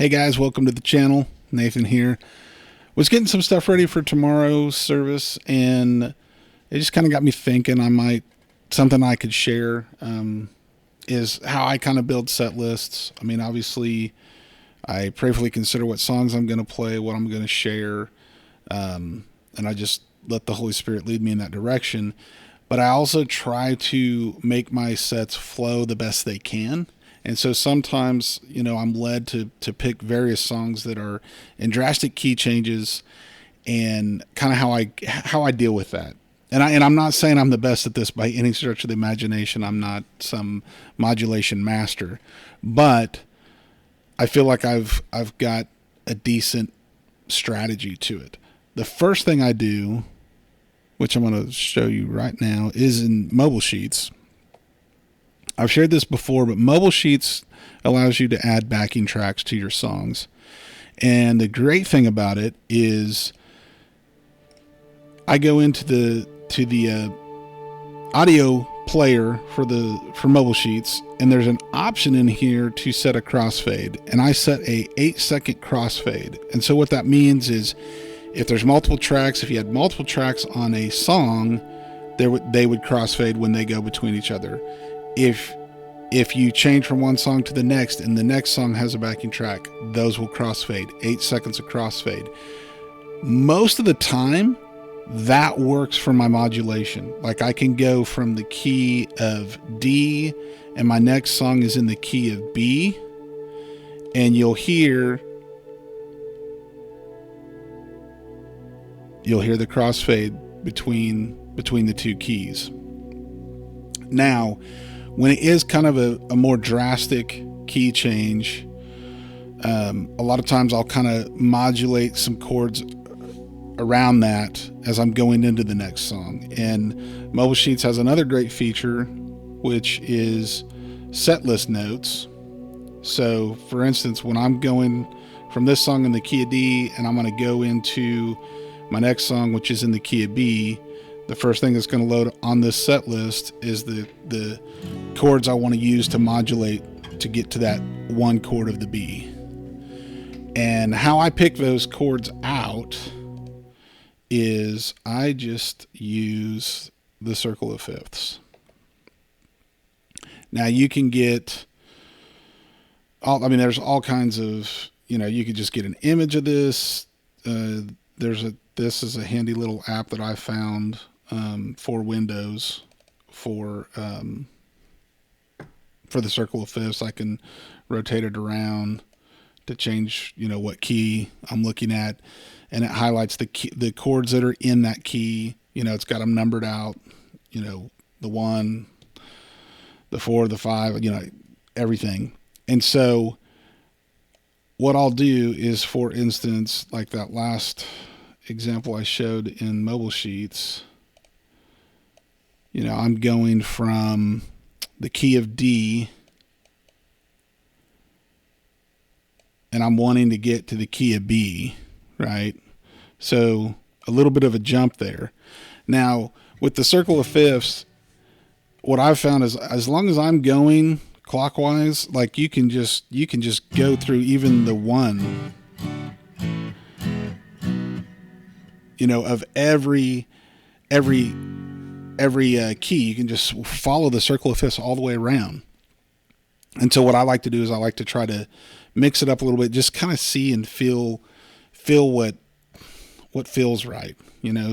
Hey guys, welcome to the channel. Nathan here. Was getting some stuff ready for tomorrow's service, and it just kind of got me thinking something I could share is how I kind of build set lists. I mean, obviously, I prayerfully consider what songs I'm going to play, what I'm going to share, and I just let the Holy Spirit lead me in that direction. But I also try to make my sets flow the best they can. And so sometimes, I'm led to pick various songs that are in drastic key changes, and kind of how I deal with that. And I'm not saying I'm the best at this by any stretch of the imagination. I'm not some modulation master, but I feel like I've got a decent strategy to it. The first thing I do, which I'm going to show you right now, is in MobileSheets. I've shared this before, but MobileSheets allows you to add backing tracks to your songs. And the great thing about it is I go into the audio player for MobileSheets, and there's an option in here to set a crossfade, and I set a 8-second crossfade. And so what that means is if there's multiple tracks, if you had multiple tracks on a song, they would crossfade when they go between each other. If you change from one song to the next and the next song has a backing track, those will crossfade. 8 seconds of crossfade. Most of the time, that works for my modulation. Like, I can go from the key of D and my next song is in the key of B, and you'll hear the crossfade between the two keys. Now, when it is kind of a more drastic key change, a lot of times I'll kind of modulate some chords around that as I'm going into the next song. And MobileSheets has another great feature, which is setlist notes. So, for instance, when I'm going from this song in the key of D and I'm going to go into my next song, which is in the key of B, the first thing that's going to load on this set list is the chords I want to use to modulate to get to that one chord of the B. And how I pick those chords out is I just use the circle of fifths. Now you can get there's all kinds of, you could just get an image of this. This is a handy little app that I found for Windows for the circle of fifths. I can rotate it around to change, what key I'm looking at, and it highlights the chords that are in that key. It's got them numbered out, the 1, the 4, the 5, everything. And so what I'll do is, for instance, like that last example I showed in MobileSheets, I'm going from the key of D and I'm wanting to get to the key of B, right? So a little bit of a jump there. Now, with the circle of fifths, what I've found is as long as I'm going clockwise, like you can just go through even the 1, of every key. You can just follow the circle of fifths all the way around. And so what I like to do is I like to try to mix it up a little bit, just kind of see and feel what feels right,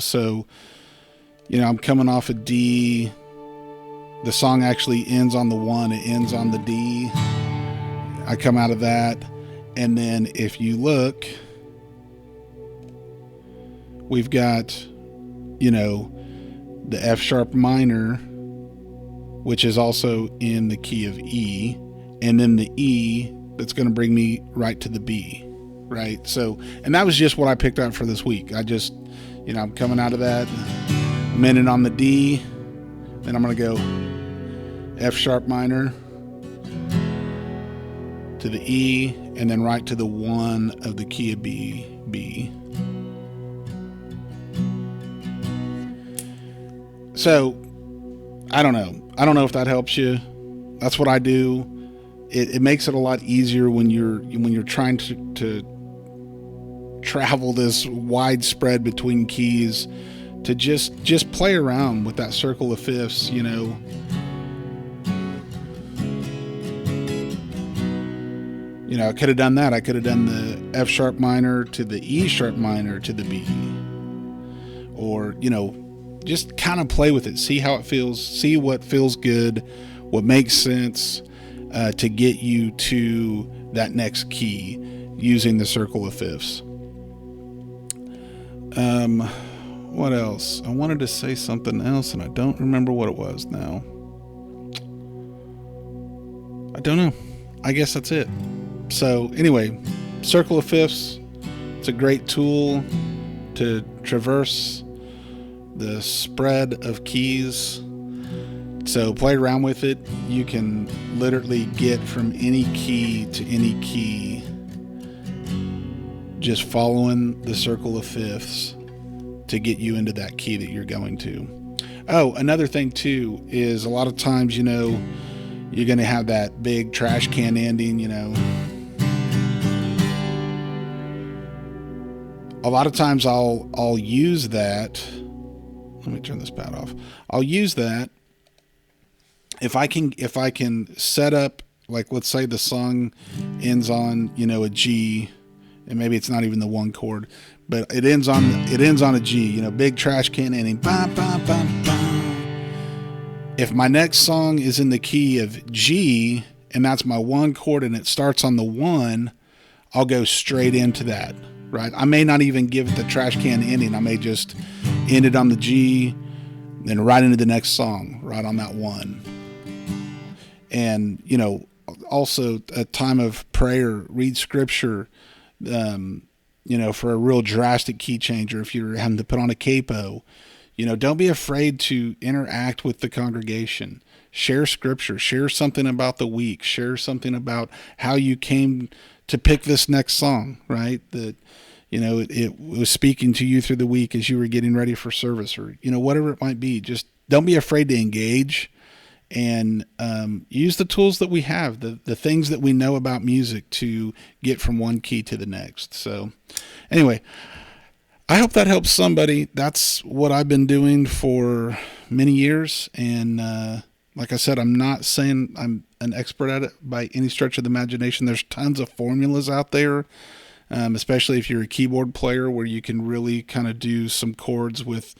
So, I'm coming off a D. The song actually ends on the 1. It ends on the D. I come out of that. And then if you look, we've got, the F sharp minor, which is also in the key of E, and then the E that's going to bring me right to the B, right? So, and that was just what I picked out for this week. I just, I'm coming out of that, I'm ending on the D, then I'm going to go F sharp minor to the E, and then right to the 1 of the key of B. So, I don't know if that helps you. That's what I do. it makes it a lot easier when you're trying to travel this wide spread between keys, to just play around with that circle of fifths, you know. You know, I could have done that. I could have done the F sharp minor to the E sharp minor to the B. Or, you know, just kind of play with it. See how it feels. See what feels good. What makes sense to get you to that next key using the circle of fifths. What else? I wanted to say something else and I don't remember what it was now. I don't know. I guess that's it. So anyway, circle of fifths, it's a great tool to traverse the spread of keys. So play around with it. You can literally get from any key to any key just following the circle of fifths to get you into that key that you're going to. Oh, another thing too is a lot of times, you know, you're going to have that big trash can ending, you know. A lot of times I'll use that. Let me turn this pad off. I'll use that if I can set up, like, let's say the song ends on, you know, a G, and maybe it's not even the one chord, but it ends on a G, you know, big trash can ending. Bah, bah, bah, bah. If my next song is in the key of G and that's my one chord and it starts on the one, I'll go straight into that. Right? I may not even give it the trash can ending. I may just end it on the G, then right into the next song, right on that one. And, you know, also a time of prayer, read scripture, you know, for a real drastic key changer. If you're having to put on a capo, you know, don't be afraid to interact with the congregation. Share scripture, share something about the week, share something about how you came to pick this next song, right? That, you know, it was speaking to you through the week as you were getting ready for service, or, you know, whatever it might be. Just don't be afraid to engage, and use the tools that we have, the things that we know about music to get from one key to the next. So anyway, I hope that helps somebody. That's what I've been doing for many years. And like I said, I'm not saying I'm an expert at it by any stretch of the imagination. There's tons of formulas out there, especially if you're a keyboard player, where you can really kind of do some chords with,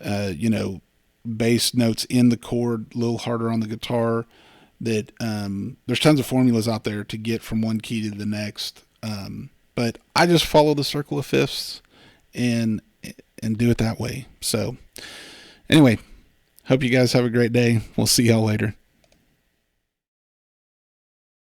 you know, bass notes in the chord, a little harder on the guitar. That there's tons of formulas out there to get from one key to the next. But I just follow the circle of fifths and do it that way. So anyway, hope you guys have a great day. We'll see y'all later.